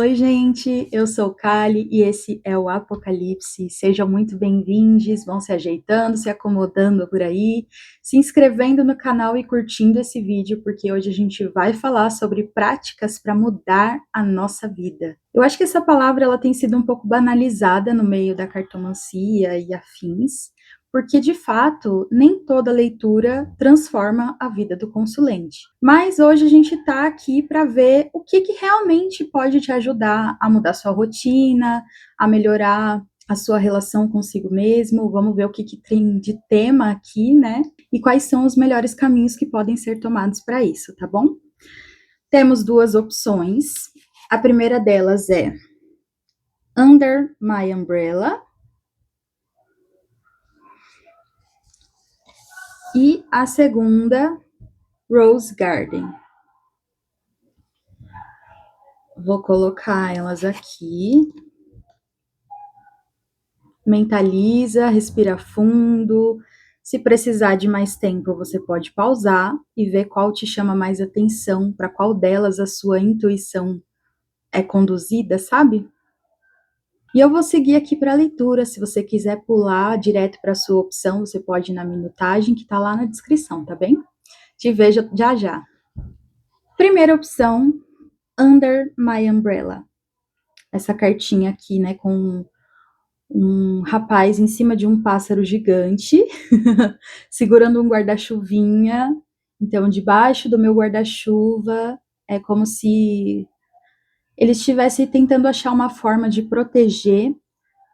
Oi, gente, eu sou Kali e esse é o Apocalipse. Sejam muito bem-vindos, vão se ajeitando, se acomodando por aí, se inscrevendo no canal e curtindo esse vídeo, porque hoje a gente vai falar sobre práticas para mudar a nossa vida. Eu acho que essa palavra ela tem sido um pouco banalizada no meio da cartomancia e afins, porque de fato nem toda leitura transforma a vida do consulente. Mas hoje a gente está aqui para ver o que realmente pode te ajudar a mudar sua rotina, a melhorar a sua relação consigo mesmo. Vamos ver o que tem de tema aqui, né? E quais são os melhores caminhos que podem ser tomados para isso, tá bom? Temos duas opções. A primeira delas é Under My Umbrella. E a segunda, Rose Garden. Vou colocar elas aqui. Mentaliza, respira fundo. Se precisar de mais tempo, você pode pausar e ver qual te chama mais atenção, para qual delas a sua intuição é conduzida, sabe? E eu vou seguir aqui para a leitura. Se você quiser pular direto para a sua opção, você pode ir na minutagem que está lá na descrição, tá bem? Te vejo já já. Primeira opção, Under My Umbrella. Essa cartinha aqui, né, com um rapaz em cima de um pássaro gigante, segurando um guarda-chuvinha. Então, debaixo do meu guarda-chuva, é como se ele estivesse tentando achar uma forma de proteger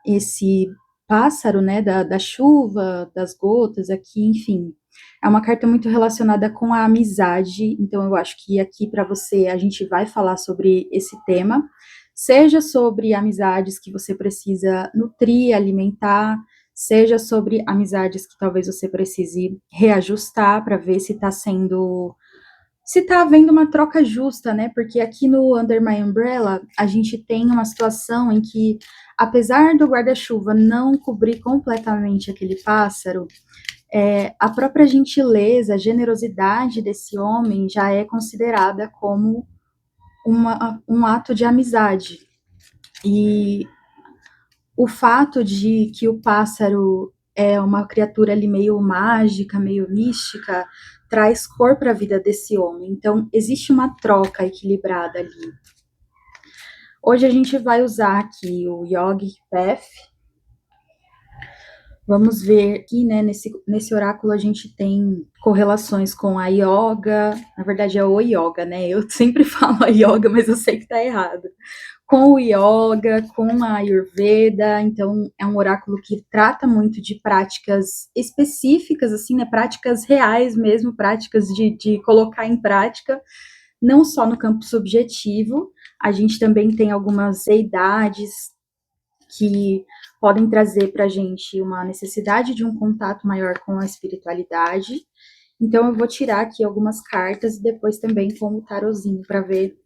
esse pássaro, né, da chuva, das gotas aqui, enfim. É uma carta muito relacionada com a amizade, então eu acho que aqui para você a gente vai falar sobre esse tema, seja sobre amizades que você precisa nutrir, alimentar, seja sobre amizades que talvez você precise reajustar para ver se tá havendo uma troca justa, né? Porque aqui no Under My Umbrella, a gente tem uma situação em que, apesar do guarda-chuva não cobrir completamente aquele pássaro, a própria gentileza, a generosidade desse homem já é considerada como um ato de amizade. E o fato de que o pássaro é uma criatura ali meio mágica, meio mística, traz cor para a vida desse homem. Então, existe uma troca equilibrada ali. Hoje a gente vai usar aqui o Yogic Path. Vamos ver aqui, né, nesse oráculo a gente tem correlações com a yoga, na verdade é o yoga, né, eu sempre falo a yoga, mas eu sei que tá errado. Com o yoga, com a Ayurveda, então é um oráculo que trata muito de práticas específicas, assim, né, práticas reais mesmo, práticas de colocar em prática, não só no campo subjetivo, a gente também tem algumas deidades que podem trazer para a gente uma necessidade de um contato maior com a espiritualidade. Então eu vou tirar aqui algumas cartas e depois também com o tarozinho para ver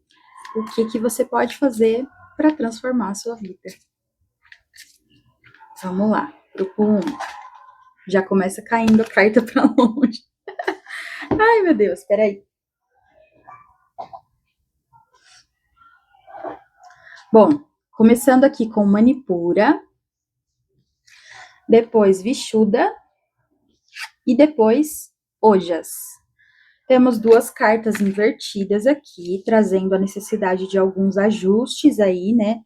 o que você pode fazer para transformar a sua vida. Vamos lá, grupo 1. Já começa caindo a carta para longe. Ai, meu Deus, peraí. Bom, começando aqui com Manipura, depois Vishuddha e depois Ojas. Temos duas cartas invertidas aqui, trazendo a necessidade de alguns ajustes aí, né?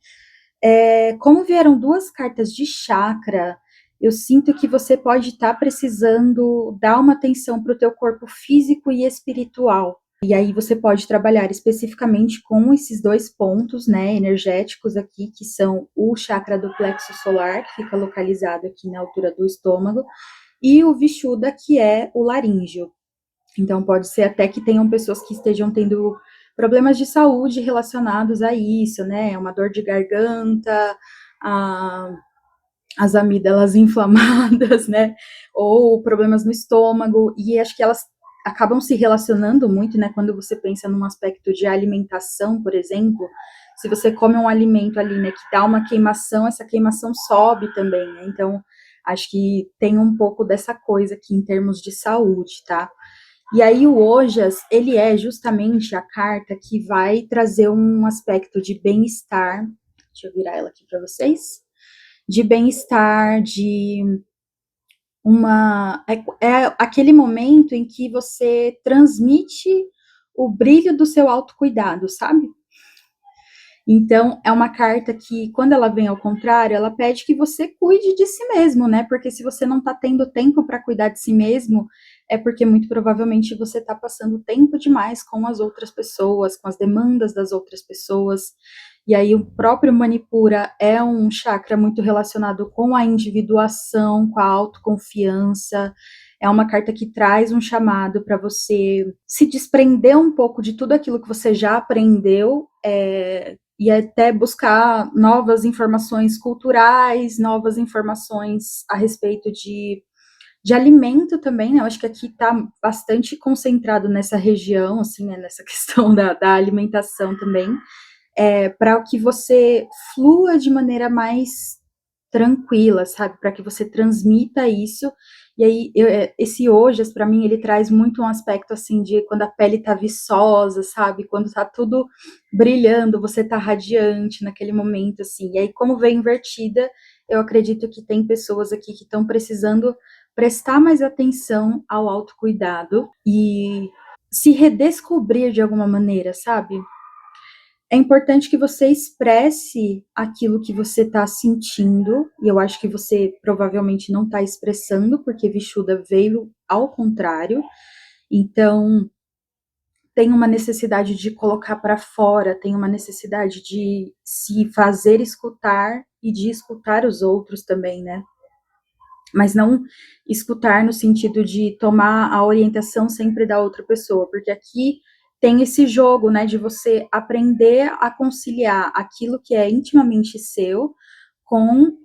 Como vieram duas cartas de chakra, eu sinto que você pode estar precisando dar uma atenção para o teu corpo físico e espiritual. E aí você pode trabalhar especificamente com esses dois pontos, né, energéticos aqui, que são o chakra do plexo solar, que fica localizado aqui na altura do estômago, e o Vishuddha, que é o laríngeo. Então, pode ser até que tenham pessoas que estejam tendo problemas de saúde relacionados a isso, né? Uma dor de garganta, as amígdalas inflamadas, né? Ou problemas no estômago. E acho que elas acabam se relacionando muito, né? Quando você pensa num aspecto de alimentação, por exemplo. Se você come um alimento ali, né, que dá uma queimação, essa queimação sobe também, né? Então, acho que tem um pouco dessa coisa aqui em termos de saúde, tá? E aí o Ojas, ele é justamente a carta que vai trazer um aspecto de bem-estar. Deixa eu virar ela aqui para vocês. De bem-estar, de uma. É aquele momento em que você transmite o brilho do seu autocuidado, sabe? Então, é uma carta que, quando ela vem ao contrário, ela pede que você cuide de si mesmo, né? Porque se você não tá tendo tempo para cuidar de si mesmo, é porque muito provavelmente você tá passando tempo demais com as outras pessoas, com as demandas das outras pessoas. E aí, o próprio Manipura é um chakra muito relacionado com a individuação, com a autoconfiança. É uma carta que traz um chamado para você se desprender um pouco de tudo aquilo que você já aprendeu, e até buscar novas informações culturais, novas informações a respeito de alimento também, né? Eu acho que aqui está bastante concentrado nessa região, assim, né? Nessa questão da alimentação também, para que você flua de maneira mais tranquila, sabe? Para que você transmita isso. E aí, esse Ojas, para mim, ele traz muito um aspecto assim de quando a pele tá viçosa, sabe? Quando tá tudo brilhando, você tá radiante naquele momento, assim. E aí, como vem invertida, eu acredito que tem pessoas aqui que estão precisando prestar mais atenção ao autocuidado e se redescobrir de alguma maneira, sabe? É importante que você expresse aquilo que você está sentindo, e eu acho que você provavelmente não está expressando, porque Vishuddha veio ao contrário. Então, tem uma necessidade de colocar para fora, tem uma necessidade de se fazer escutar e de escutar os outros também, né? Mas não escutar no sentido de tomar a orientação sempre da outra pessoa, porque aqui tem esse jogo, né, de você aprender a conciliar aquilo que é intimamente seu com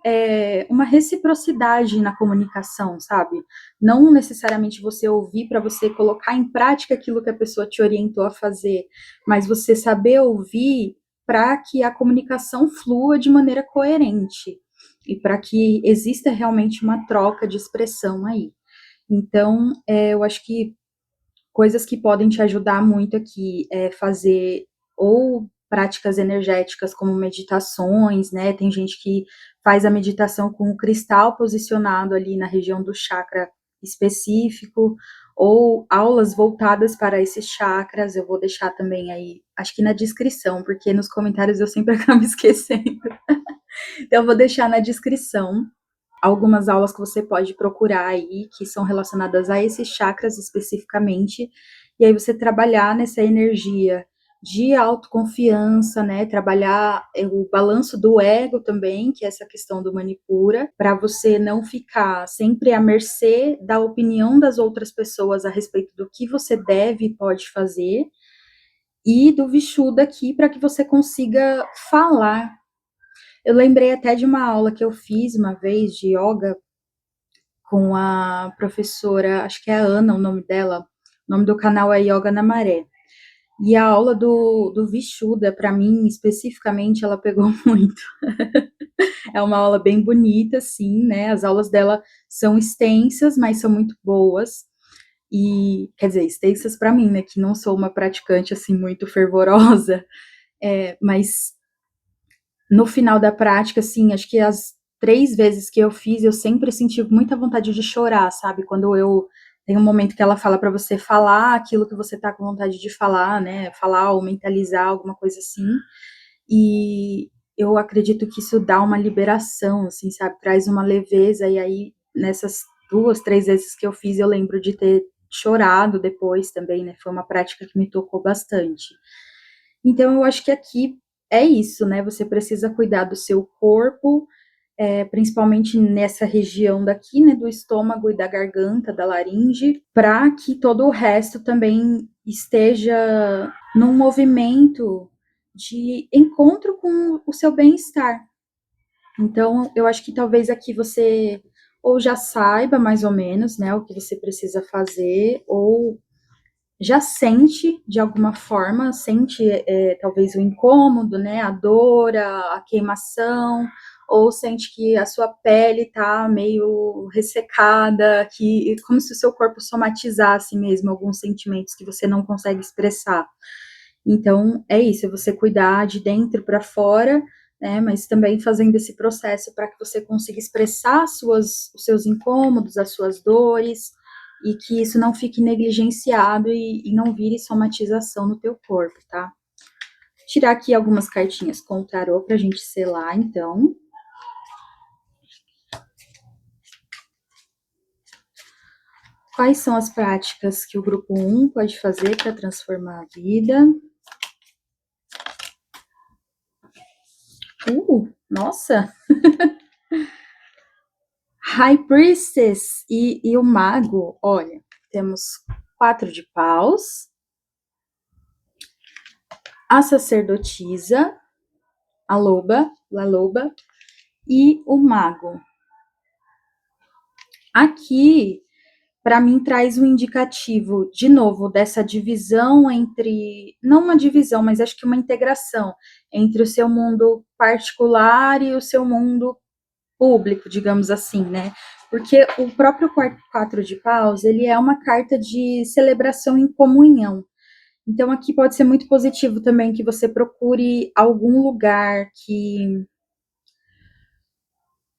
uma reciprocidade na comunicação, sabe? Não necessariamente você ouvir para você colocar em prática aquilo que a pessoa te orientou a fazer, mas você saber ouvir para que a comunicação flua de maneira coerente e para que exista realmente uma troca de expressão aí. Então, eu acho que coisas que podem te ajudar muito aqui é fazer ou práticas energéticas como meditações, né? Tem gente que faz a meditação com o cristal posicionado ali na região do chakra específico, ou aulas voltadas para esses chakras. Eu vou deixar também aí, acho que na descrição, porque nos comentários eu sempre acabo esquecendo. Então, eu vou deixar na descrição algumas aulas que você pode procurar aí, que são relacionadas a esses chakras especificamente, e aí você trabalhar nessa energia de autoconfiança, né? Trabalhar o balanço do ego também, que é essa questão do Manipura, para você não ficar sempre à mercê da opinião das outras pessoas a respeito do que você deve e pode fazer, e do Vishuddha aqui para que você consiga falar. Eu lembrei até de uma aula que eu fiz uma vez de yoga com a professora, acho que é a Ana o nome dela, o nome do canal é Yoga na Maré. E a aula do Vishuddha, para mim, especificamente, ela pegou muito. É uma aula bem bonita, sim, né? As aulas dela são extensas, mas são muito boas. E, quer dizer, extensas para mim, né? Que não sou uma praticante, assim, muito fervorosa. Mas no final da prática, assim, acho que as 3 vezes que eu fiz, eu sempre senti muita vontade de chorar, sabe? Quando eu tem um momento que ela fala para você falar aquilo que você tá com vontade de falar, né? Falar ou mentalizar alguma coisa assim. E eu acredito que isso dá uma liberação, assim, sabe? Traz uma leveza. E aí, nessas 2, 3 vezes que eu fiz, eu lembro de ter chorado depois também, né? Foi uma prática que me tocou bastante. Então, eu acho que aqui é isso, né? Você precisa cuidar do seu corpo, principalmente nessa região daqui, né? Do estômago e da garganta, da laringe, para que todo o resto também esteja num movimento de encontro com o seu bem-estar. Então, eu acho que talvez aqui você ou já saiba mais ou menos, né, o que você precisa fazer, ou já sente de alguma forma, sente talvez o incômodo, né, a dor, a queimação, ou sente que a sua pele tá meio ressecada, que como se o seu corpo somatizasse mesmo alguns sentimentos que você não consegue expressar. Então, é isso, é você cuidar de dentro para fora, né, mas também fazendo esse processo para que você consiga expressar os seus incômodos, as suas dores, e que isso não fique negligenciado e não vire somatização no teu corpo, tá? Tirar aqui algumas cartinhas com o tarô para a gente selar, então. Quais são as práticas que o grupo 1 pode fazer para transformar a vida? Nossa! High Priestess e o Mago. Olha, temos 4 de paus, a sacerdotisa, a loba, la loba, e o mago. Aqui, para mim, traz um indicativo, de novo, dessa divisão entre, não uma divisão, mas acho que uma integração entre o seu mundo particular e o seu mundo público, digamos assim, né? Porque o próprio 4 de paus, ele é uma carta de celebração em comunhão. Então, aqui pode ser muito positivo também que você procure algum lugar que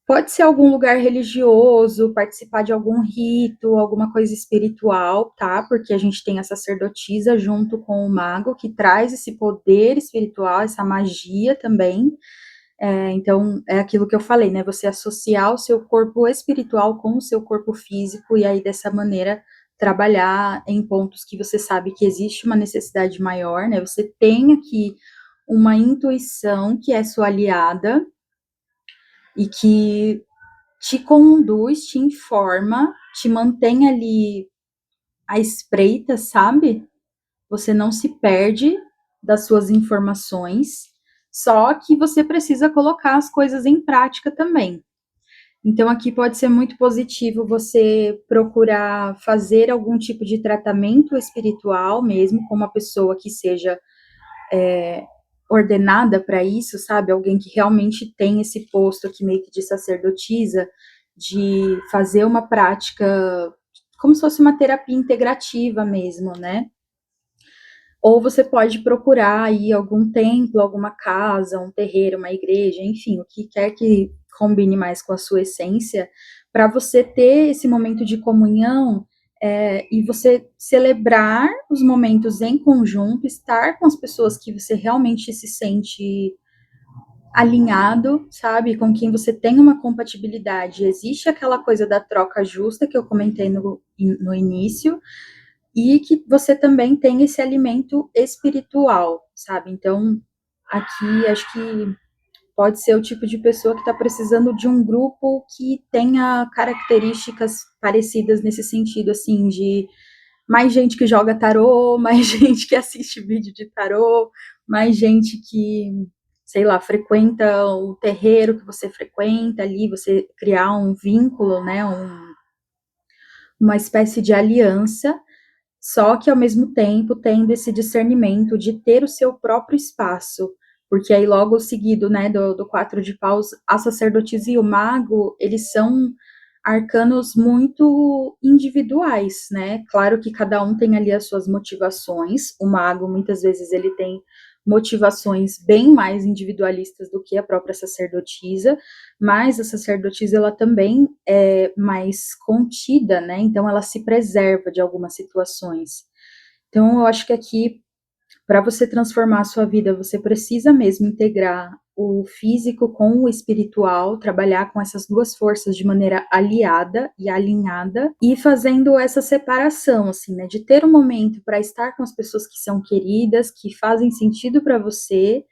pode ser algum lugar religioso, participar de algum rito, alguma coisa espiritual, tá? Porque a gente tem a sacerdotisa junto com o mago, que traz esse poder espiritual, essa magia também. Então, é aquilo que eu falei, né? Você associar o seu corpo espiritual com o seu corpo físico, e aí dessa maneira trabalhar em pontos que você sabe que existe uma necessidade maior, né? Você tem aqui uma intuição que é sua aliada e que te conduz, te informa, te mantém ali à espreita, sabe? Você não se perde das suas informações, só que você precisa colocar as coisas em prática também. Então, aqui pode ser muito positivo você procurar fazer algum tipo de tratamento espiritual mesmo, com uma pessoa que seja ordenada para isso, sabe? Alguém que realmente tem esse posto aqui meio que de sacerdotisa, de fazer uma prática como se fosse uma terapia integrativa mesmo, né? Ou você pode procurar aí algum templo, alguma casa, um terreiro, uma igreja, enfim, o que quer que combine mais com a sua essência, para você ter esse momento de comunhão e você celebrar os momentos em conjunto, estar com as pessoas que você realmente se sente alinhado, sabe, com quem você tem uma compatibilidade. Existe aquela coisa da troca justa que eu comentei no início, e que você também tem esse alimento espiritual, sabe? Então, aqui acho que pode ser o tipo de pessoa que está precisando de um grupo que tenha características parecidas nesse sentido, assim, de mais gente que joga tarô, mais gente que assiste vídeo de tarô, mais gente que, sei lá, frequenta o terreiro que você frequenta ali, você criar um vínculo, né, uma espécie de aliança, só que ao mesmo tempo tendo esse discernimento de ter o seu próprio espaço, porque aí logo seguido, né, do 4 de paus, a sacerdotisa e o mago, eles são arcanos muito individuais, né? Claro que cada um tem ali as suas motivações. O mago, muitas vezes, ele tem motivações bem mais individualistas do que a própria sacerdotisa, mas a sacerdotisa ela também é mais contida, né? Então ela se preserva de algumas situações. Então eu acho que aqui para você transformar a sua vida, você precisa mesmo integrar o físico com o espiritual, trabalhar com essas duas forças de maneira aliada e alinhada e fazendo essa separação, assim, né, de ter um momento para estar com as pessoas que são queridas, que fazem sentido para você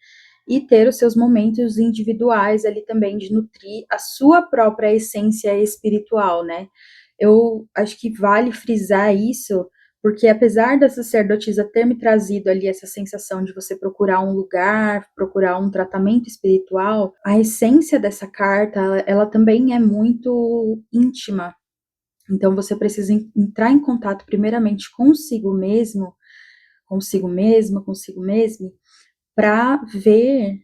e ter os seus momentos individuais ali também de nutrir a sua própria essência espiritual, né? Eu acho que vale frisar isso, porque apesar da sacerdotisa ter me trazido ali essa sensação de você procurar um lugar, procurar um tratamento espiritual, a essência dessa carta, ela também é muito íntima. Então você precisa entrar em contato primeiramente consigo mesmo, consigo mesma, consigo mesmo, para ver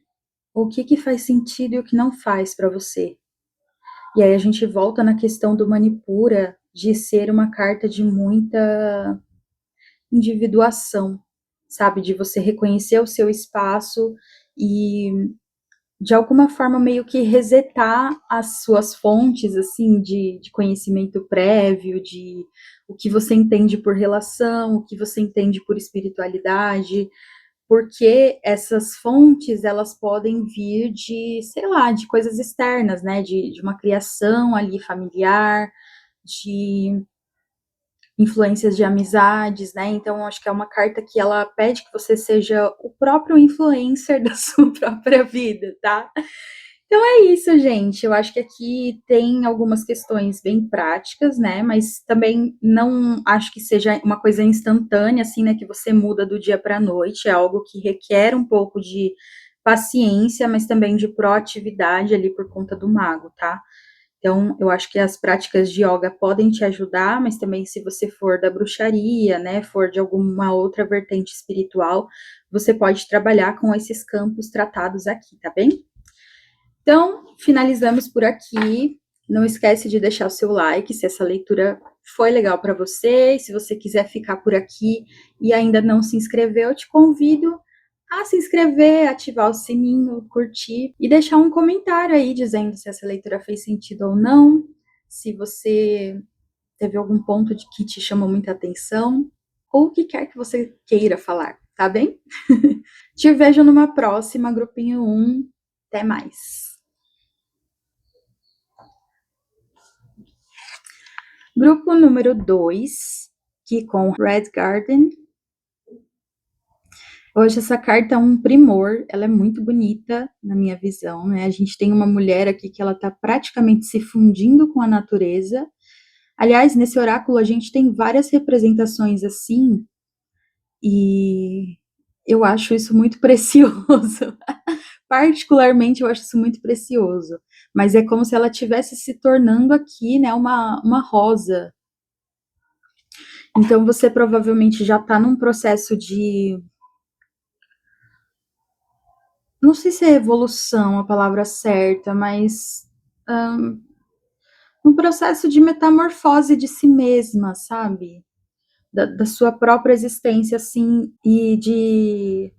o que faz sentido e o que não faz para você. E aí a gente volta na questão do Manipura, de ser uma carta de muita individuação, sabe? De você reconhecer o seu espaço e, de alguma forma, meio que resetar as suas fontes, assim, de conhecimento prévio, de o que você entende por relação, o que você entende por espiritualidade, porque essas fontes, elas podem vir de, sei lá, de coisas externas, né? De uma criação ali familiar, de influências de amizades, né? Então, acho que é uma carta que ela pede que você seja o próprio influencer da sua própria vida, tá? Então é isso, gente. Eu acho que aqui tem algumas questões bem práticas, né? Mas também não acho que seja uma coisa instantânea, assim, né? Que você muda do dia para a noite. É algo que requer um pouco de paciência, mas também de proatividade ali por conta do mago, tá? Então, eu acho que as práticas de yoga podem te ajudar, mas também se você for da bruxaria, né, for de alguma outra vertente espiritual, você pode trabalhar com esses campos tratados aqui, tá bem? Então, finalizamos por aqui. Não esquece de deixar o seu like se essa leitura foi legal para você. E se você quiser ficar por aqui e ainda não se inscreveu, eu te convido a se inscrever, ativar o sininho, curtir e deixar um comentário aí dizendo se essa leitura fez sentido ou não, se você teve algum ponto de que te chamou muita atenção ou o que quer que você queira falar, tá bem? Te vejo numa próxima, grupinho 1. Até mais. Grupo número 2, que com Red Garden. Hoje essa carta é um primor, ela é muito bonita na minha visão, né? A gente tem uma mulher aqui que ela tá praticamente se fundindo com a natureza. Aliás, nesse oráculo a gente tem várias representações assim, e eu acho isso muito precioso. Particularmente eu acho isso muito precioso. Mas é como se ela estivesse se tornando aqui, né, uma rosa. Então você provavelmente já está num processo de. Não sei se é evolução a palavra certa, mas um processo de metamorfose de si mesma, sabe? Da sua própria existência, assim, e de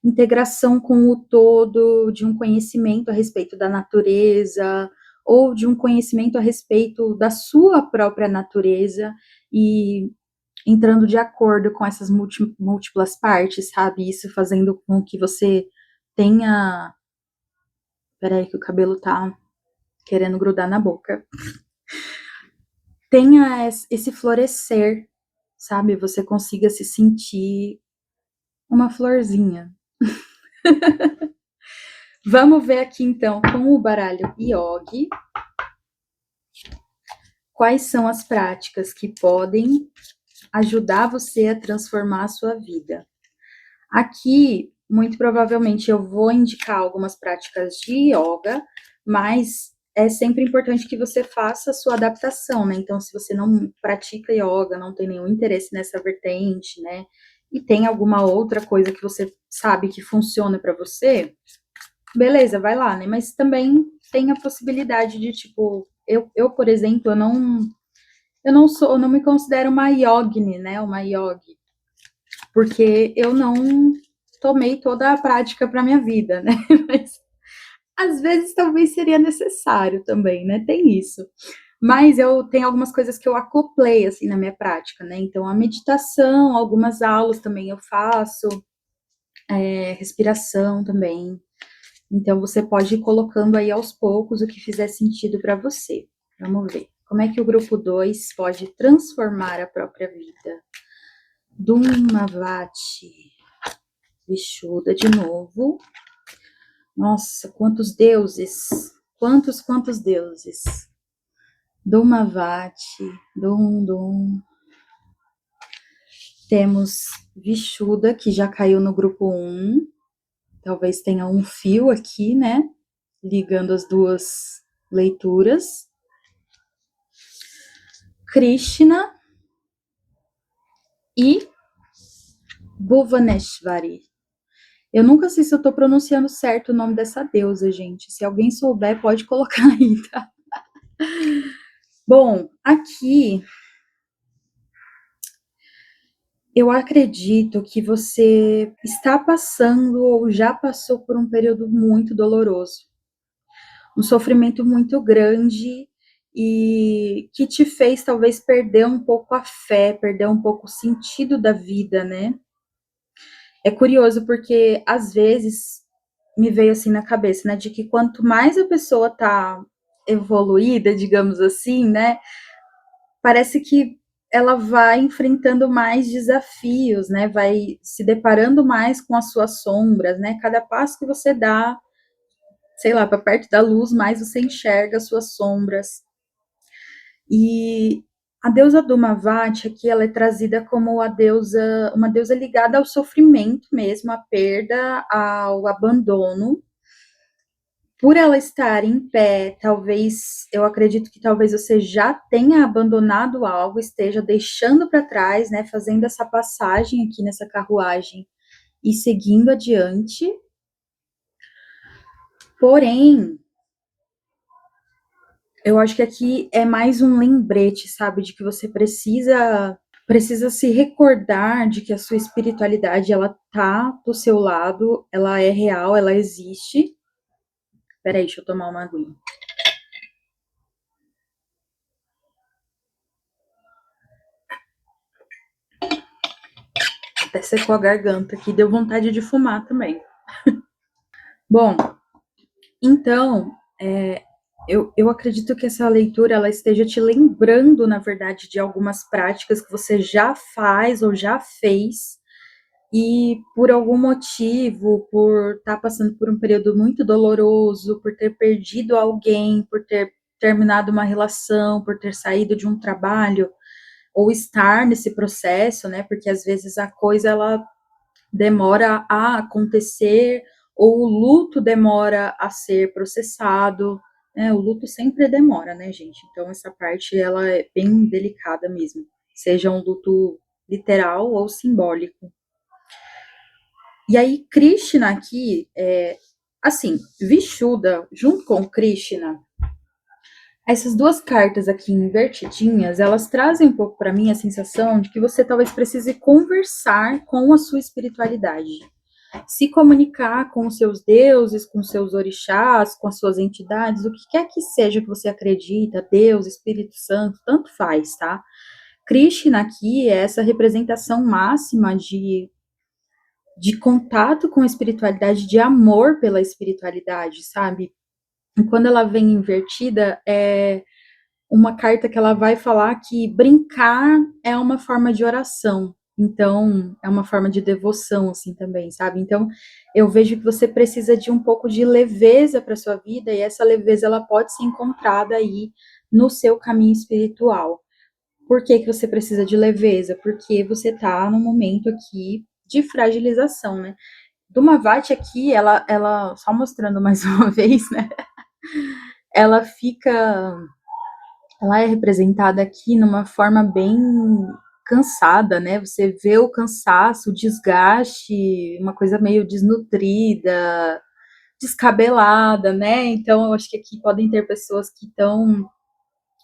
integração com o todo, de um conhecimento a respeito da natureza, ou de um conhecimento a respeito da sua própria natureza, e entrando de acordo com essas múltiplas partes, sabe? Isso fazendo com que você tenha. Peraí, que o cabelo tá querendo grudar na boca. Tenha esse florescer, sabe? Você consiga se sentir uma florzinha. Vamos ver aqui então com o baralho Yogi quais são as práticas que podem ajudar você a transformar a sua vida. Aqui, muito provavelmente, eu vou indicar algumas práticas de yoga, mas é sempre importante que você faça a sua adaptação, né? Então, se você não pratica yoga, não tem nenhum interesse nessa vertente, né? E tem alguma outra coisa que você sabe que funciona para você, beleza, vai lá, né? Mas também tem a possibilidade de, tipo, por exemplo, eu não me considero uma yogini, né? Uma yogi, porque eu não tomei toda a prática para minha vida, né? Mas às vezes talvez seria necessário também, né? Tem isso. Mas eu tenho algumas coisas que eu acoplei assim na minha prática, né? Então a meditação, algumas aulas também eu faço, respiração também. Então você pode ir colocando aí aos poucos o que fizer sentido para você. Vamos ver. Como é que o grupo 2 pode transformar a própria vida? Dumavati. Vishuda de novo. Nossa, quantos deuses! Quantos deuses! Dumavati, Dum. Temos Vishuda, que já caiu no grupo 1. Talvez tenha um fio aqui, né? Ligando as duas leituras. Krishna e Bhuvaneshwari. Eu nunca sei se eu tô pronunciando certo o nome dessa deusa, gente. Se alguém souber, pode colocar aí, tá? Bom, aqui eu acredito que você está passando ou já passou por um período muito doloroso, um sofrimento muito grande e que te fez talvez perder um pouco a fé, perder um pouco o sentido da vida, né? É curioso porque às vezes me veio assim na cabeça, né, de que quanto mais a pessoa tá evoluída, digamos assim, né, parece que ela vai enfrentando mais desafios, né, vai se deparando mais com as suas sombras, né, cada passo que você dá, sei lá, para perto da luz, mais você enxerga as suas sombras. E a deusa Dumavati aqui, ela é trazida como a deusa, uma deusa ligada ao sofrimento mesmo, à perda, ao abandono. Por ela estar em pé, talvez, eu acredito que talvez você já tenha abandonado algo, esteja deixando para trás, né, fazendo essa passagem aqui nessa carruagem e seguindo adiante. Porém, eu acho que aqui é mais um lembrete, sabe, de que você precisa se recordar de que a sua espiritualidade ela tá do seu lado, ela é real, ela existe. Peraí, deixa eu tomar uma aguinha. Até secou a garganta aqui, deu vontade de fumar também. Bom, então, eu acredito que essa leitura ela esteja te lembrando, na verdade, de algumas práticas que você já faz ou já fez e por algum motivo, por estar passando por um período muito doloroso, por ter perdido alguém, por ter terminado uma relação, por ter saído de um trabalho, ou estar nesse processo, né? Porque às vezes a coisa ela demora a acontecer, ou o luto demora a ser processado, né? O luto sempre demora, né, gente? Então essa parte ela é bem delicada mesmo, seja um luto literal ou simbólico. E aí, Krishna aqui, assim, Vishuddha, junto com Krishna, essas duas cartas aqui invertidinhas, elas trazem um pouco para mim a sensação de que você talvez precise conversar com a sua espiritualidade, se comunicar com os seus deuses, com os seus orixás, com as suas entidades, o que quer que seja que você acredita, Deus, Espírito Santo, tanto faz, tá? Krishna aqui é essa representação máxima de contato com a espiritualidade, de amor pela espiritualidade, sabe? E quando ela vem invertida, é uma carta que ela vai falar que brincar é uma forma de oração. Então, é uma forma de devoção, assim, também, sabe? Então, eu vejo que você precisa de um pouco de leveza para sua vida, e essa leveza, ela pode ser encontrada aí no seu caminho espiritual. Por que que você precisa de leveza? Porque você tá num momento aqui de fragilização, né? Dumavati aqui, ela, só mostrando mais uma vez, né? Ela fica, ela é representada aqui numa forma bem cansada, né? Você vê o cansaço, o desgaste, uma coisa meio desnutrida, descabelada, né? Então, eu acho que aqui podem ter pessoas que estão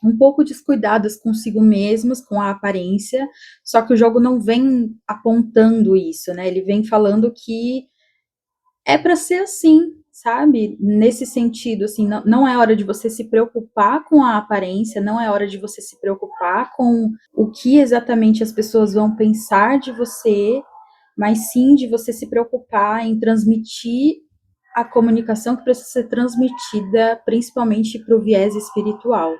um pouco descuidadas consigo mesmas, com a aparência, só que o jogo não vem apontando isso, né? Ele vem falando que é para ser assim, sabe? Nesse sentido, assim, não é hora de você se preocupar com a aparência, não é hora de você se preocupar com o que exatamente as pessoas vão pensar de você, mas sim de você se preocupar em transmitir a comunicação que precisa ser transmitida, principalmente para o viés espiritual.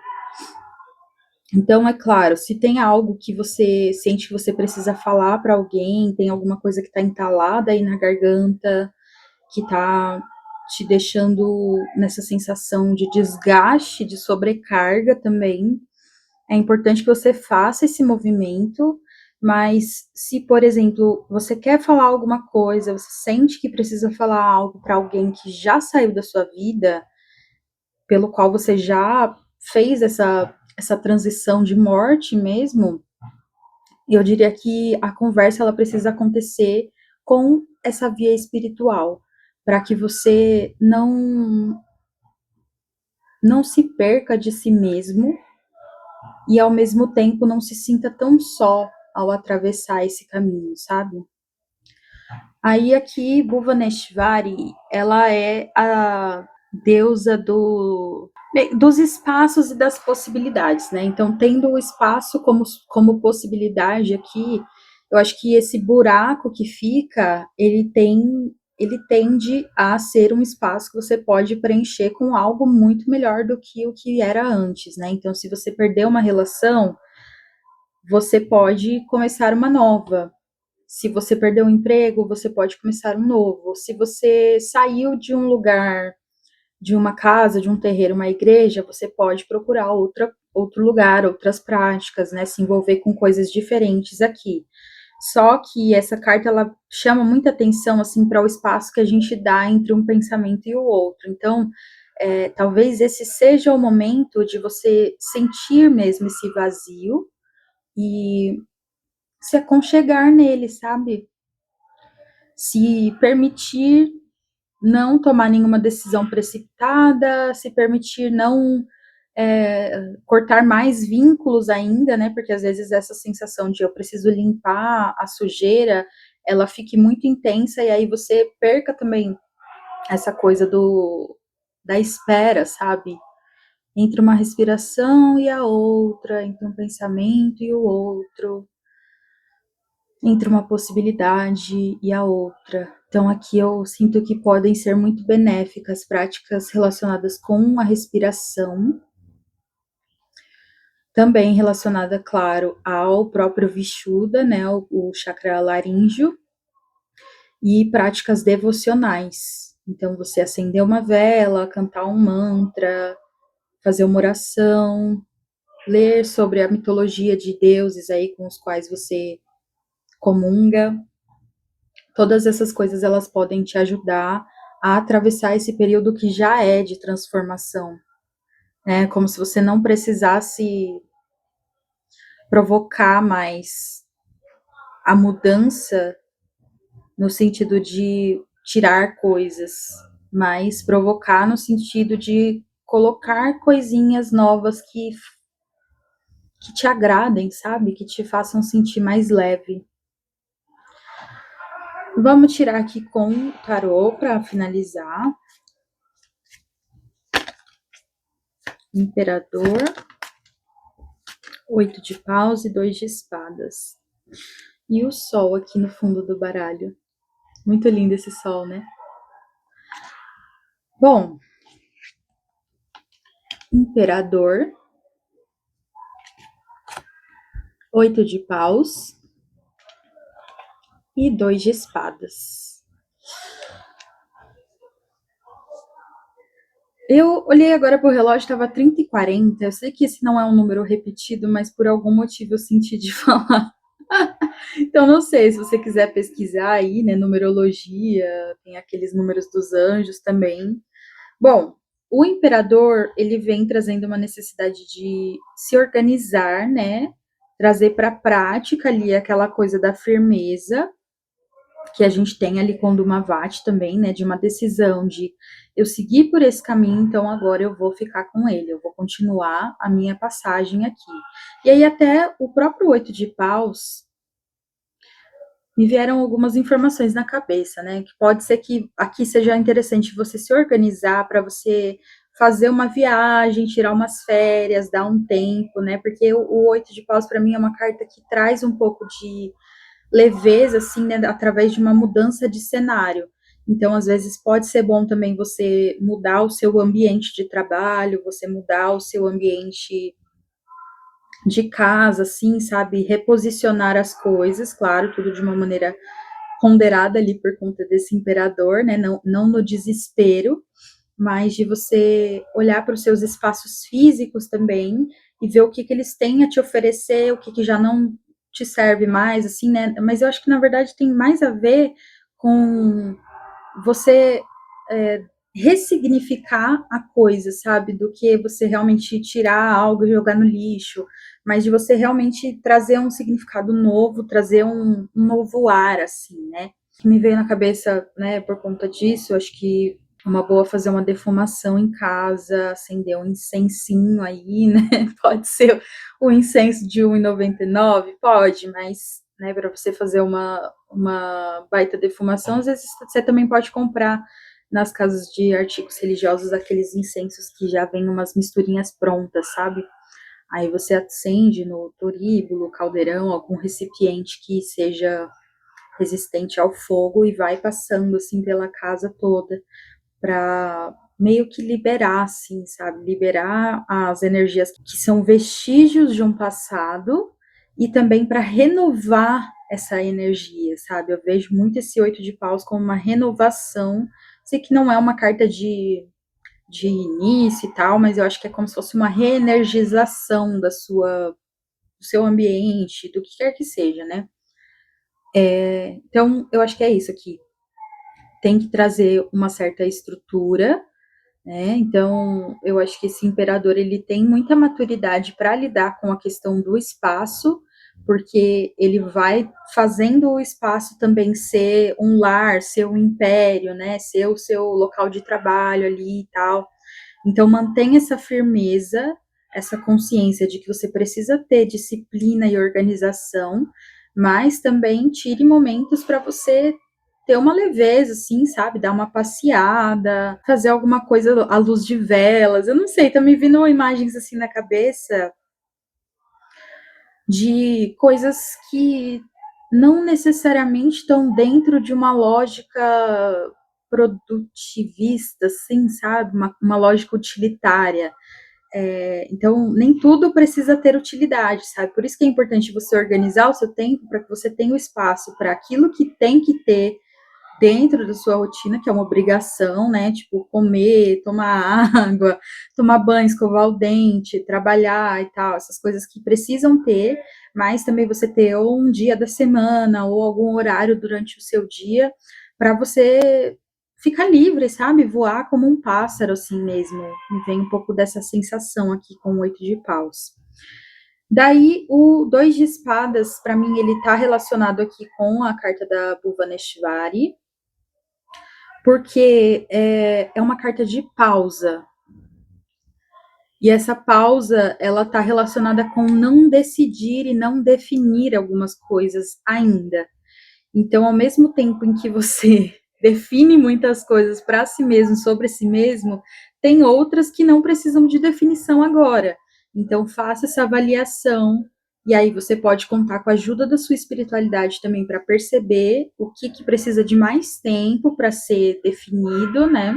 Então, é claro, se tem algo que você sente que você precisa falar para alguém, tem alguma coisa que está entalada aí na garganta, que está te deixando nessa sensação de desgaste, de sobrecarga também. É importante que você faça esse movimento, mas se, por exemplo, você quer falar alguma coisa, você sente que precisa falar algo para alguém que já saiu da sua vida, pelo qual você já fez essa transição de morte mesmo, eu diria que a conversa ela precisa acontecer com essa via espiritual, para que você não se perca de si mesmo e ao mesmo tempo não se sinta tão só ao atravessar esse caminho, sabe? Aí aqui, Bhuvaneshwari, ela é a deusa dos espaços e das possibilidades, né? Então, tendo o espaço como possibilidade aqui, eu acho que esse buraco que fica, ele tende a ser um espaço que você pode preencher com algo muito melhor do que o que era antes, né? Então, se você perdeu uma relação, você pode começar uma nova. Se você perdeu um emprego, você pode começar um novo. Se você saiu de um lugar, de uma casa, de um terreiro, uma igreja, você pode procurar outro lugar, outras práticas, né? Se envolver com coisas diferentes aqui. Só que essa carta ela chama muita atenção assim para o espaço que a gente dá entre um pensamento e o outro. Então, talvez esse seja o momento de você sentir mesmo esse vazio e se aconchegar nele, sabe? Se permitir não tomar nenhuma decisão precipitada, se permitir não cortar mais vínculos ainda, né? Porque às vezes essa sensação de eu preciso limpar a sujeira, ela fique muito intensa e aí você perca também essa coisa da espera, sabe? Entre uma respiração e a outra, entre um pensamento e o outro, entre uma possibilidade e a outra. Então, aqui eu sinto que podem ser muito benéficas práticas relacionadas com a respiração, também relacionada, claro, ao próprio Vishuddha, né, o chakra laríngeo, e práticas devocionais. Então, você acender uma vela, cantar um mantra, fazer uma oração, ler sobre a mitologia de deuses aí com os quais você comunga. Todas essas coisas elas podem te ajudar a atravessar esse período que já é de transformação, né? Como se você não precisasse provocar mais a mudança no sentido de tirar coisas, mas provocar no sentido de colocar coisinhas novas que te agradem, sabe? Que te façam sentir mais leve. Vamos tirar aqui com o tarô para finalizar. Imperador, 8 de paus e 2 de espadas. E o sol aqui no fundo do baralho. Muito lindo esse sol, né? Bom, imperador, 8 de paus e 2 de espadas. Eu olhei agora pro relógio, estava 30h40. Eu sei que esse não é um número repetido, mas por algum motivo eu senti de falar. Então, não sei se você quiser pesquisar aí, né? Numerologia, tem aqueles números dos anjos também. Bom, o imperador, ele vem trazendo uma necessidade de se organizar, né? Trazer para a prática ali aquela coisa da firmeza que a gente tem ali com o Dhumavati também, né? De uma decisão de eu seguir por esse caminho, então agora eu vou ficar com ele, eu vou continuar a minha passagem aqui. E aí até o próprio 8 de paus me vieram algumas informações na cabeça, né? Que pode ser que aqui seja interessante você se organizar para você fazer uma viagem, tirar umas férias, dar um tempo, né? Porque o 8 de paus para mim é uma carta que traz um pouco de leveza, assim, né? Através de uma mudança de cenário. Então, às vezes, pode ser bom também você mudar o seu ambiente de trabalho, você mudar o seu ambiente de casa, assim, sabe? Reposicionar as coisas, claro, tudo de uma maneira ponderada ali por conta desse imperador, né? Não no desespero, mas de você olhar para os seus espaços físicos também e ver o que eles têm a te oferecer, o que já não te serve mais, assim, né? Mas eu acho que na verdade tem mais a ver com você ressignificar a coisa, sabe? Do que você realmente tirar algo e jogar no lixo, mas de você realmente trazer um significado novo, trazer um novo ar, assim, né? que me veio na cabeça, né, por conta disso, acho que é uma boa fazer uma defumação em casa, acender um incensinho aí, né? Pode ser o incenso de R$ 1,99? Pode, mas, né, para você fazer uma baita defumação, às vezes você também pode comprar nas casas de artigos religiosos aqueles incensos que já vêm umas misturinhas prontas, sabe? Aí você acende no turíbulo, caldeirão, algum recipiente que seja resistente ao fogo e vai passando assim pela casa toda para meio que liberar, assim, sabe? Liberar as energias que são vestígios de um passado e também para renovar essa energia, sabe? Eu vejo muito esse 8 de paus como uma renovação. Sei que não é uma carta de início e tal, mas eu acho que é como se fosse uma reenergização do seu ambiente, do que quer que seja, né? Então, eu acho que é isso aqui. Tem que trazer uma certa estrutura, né? Então, eu acho que esse imperador ele tem muita maturidade para lidar com a questão do espaço, porque ele vai fazendo o espaço também ser um lar, ser um império, né? Ser o seu local de trabalho ali e tal. Então, mantenha essa firmeza, essa consciência de que você precisa ter disciplina e organização, mas também tire momentos para você ter uma leveza, assim, sabe? Dar uma passeada, fazer alguma coisa à luz de velas. Eu não sei, tá me vindo imagens assim na cabeça de coisas que não necessariamente estão dentro de uma lógica produtivista, assim, sabe? Uma lógica utilitária. Então, nem tudo precisa ter utilidade, sabe? Por isso que é importante você organizar o seu tempo para que você tenha o espaço para aquilo que tem que ter dentro da sua rotina, que é uma obrigação, né? Tipo, comer, tomar água, tomar banho, escovar o dente, trabalhar e tal, essas coisas que precisam ter, mas também você ter ou um dia da semana ou algum horário durante o seu dia para você ficar livre, sabe? Voar como um pássaro, assim mesmo. Me vem um pouco dessa sensação aqui com o 8 de paus. Daí, o 2 de espadas, para mim, ele tá relacionado aqui com a carta da Bhuvaneshwari, porque é uma carta de pausa. E essa pausa, ela está relacionada com não decidir e não definir algumas coisas ainda. Então, ao mesmo tempo em que você define muitas coisas para si mesmo, sobre si mesmo, tem outras que não precisam de definição agora. Então, faça essa avaliação e aí você pode contar com a ajuda da sua espiritualidade também para perceber o que precisa de mais tempo para ser definido, né?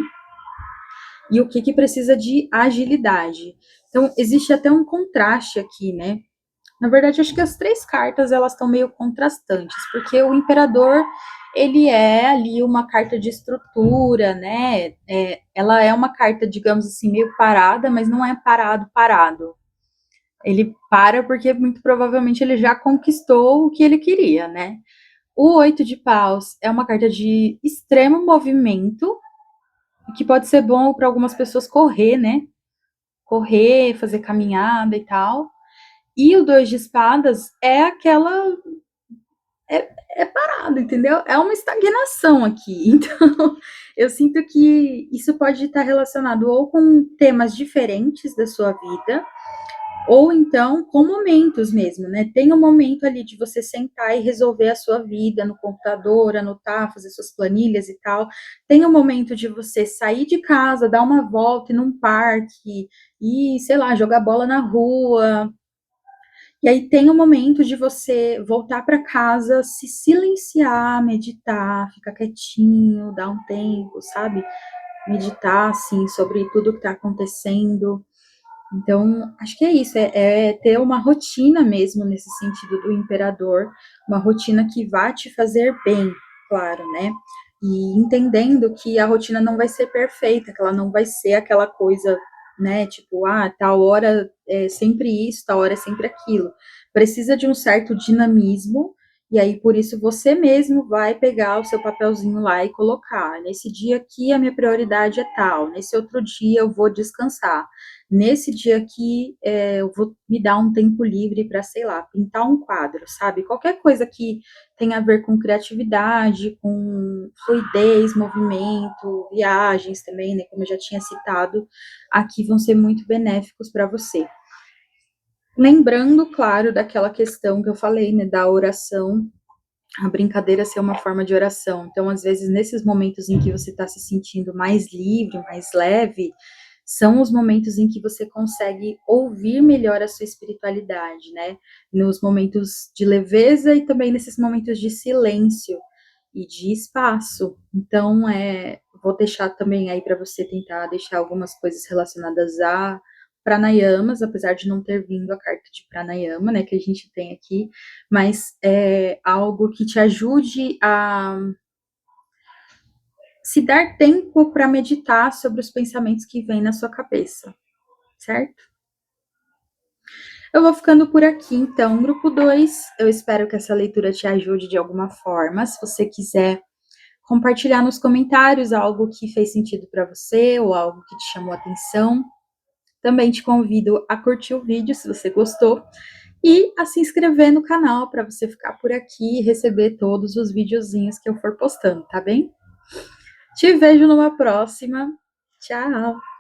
E o que precisa de agilidade. Então, existe até um contraste aqui, né? Na verdade, acho que as três cartas elas estão meio contrastantes, porque o imperador ele é ali uma carta de estrutura, né? Ela é uma carta, digamos assim, meio parada, mas não é parado. Ele para porque muito provavelmente ele já conquistou o que ele queria, né? O 8 de paus é uma carta de extremo movimento, que pode ser bom para algumas pessoas correr, né? Correr, fazer caminhada e tal. E o 2 de espadas é aquela. É parado, entendeu? É uma estagnação aqui. Então, eu sinto que isso pode estar relacionado ou com temas diferentes da sua vida, ou então com momentos mesmo, né? Tem um momento ali de você sentar e resolver a sua vida no computador, anotar, fazer suas planilhas e tal. Tem um momento de você sair de casa, dar uma volta em um parque e, sei lá, jogar bola na rua. E aí tem um momento de você voltar para casa, se silenciar, meditar, ficar quietinho, dar um tempo, sabe? Meditar, assim, sobre tudo que está acontecendo. Então, acho que é isso, é ter uma rotina mesmo nesse sentido do imperador, uma rotina que vá te fazer bem, claro, né? E entendendo que a rotina não vai ser perfeita, que ela não vai ser aquela coisa, né? Tipo, tal hora é sempre isso, tal hora é sempre aquilo. Precisa de um certo dinamismo E aí, por isso, você mesmo vai pegar o seu papelzinho lá e colocar: nesse dia aqui a minha prioridade é tal, nesse outro dia eu vou descansar, nesse dia aqui eu vou me dar um tempo livre para, sei lá, pintar um quadro, sabe? Qualquer coisa que tenha a ver com criatividade, com fluidez, movimento, viagens também, né? Como eu já tinha citado, aqui vão ser muito benéficos para você. Lembrando, claro, daquela questão que eu falei, né, da oração, a brincadeira ser uma forma de oração. Então, às vezes, nesses momentos em que você está se sentindo mais livre, mais leve, são os momentos em que você consegue ouvir melhor a sua espiritualidade, né? Nos momentos de leveza e também nesses momentos de silêncio e de espaço. Então, vou deixar também aí para você tentar deixar algumas coisas relacionadas a pranayamas, apesar de não ter vindo a carta de pranayama, né, que a gente tem aqui, mas é algo que te ajude a se dar tempo para meditar sobre os pensamentos que vêm na sua cabeça, certo? Eu vou ficando por aqui, então, grupo 2. Eu espero que essa leitura te ajude de alguma forma. Se você quiser compartilhar nos comentários algo que fez sentido para você ou algo que te chamou a atenção, também te convido a curtir o vídeo se você gostou e a se inscrever no canal para você ficar por aqui e receber todos os videozinhos que eu for postando, tá bem? Te vejo numa próxima. Tchau!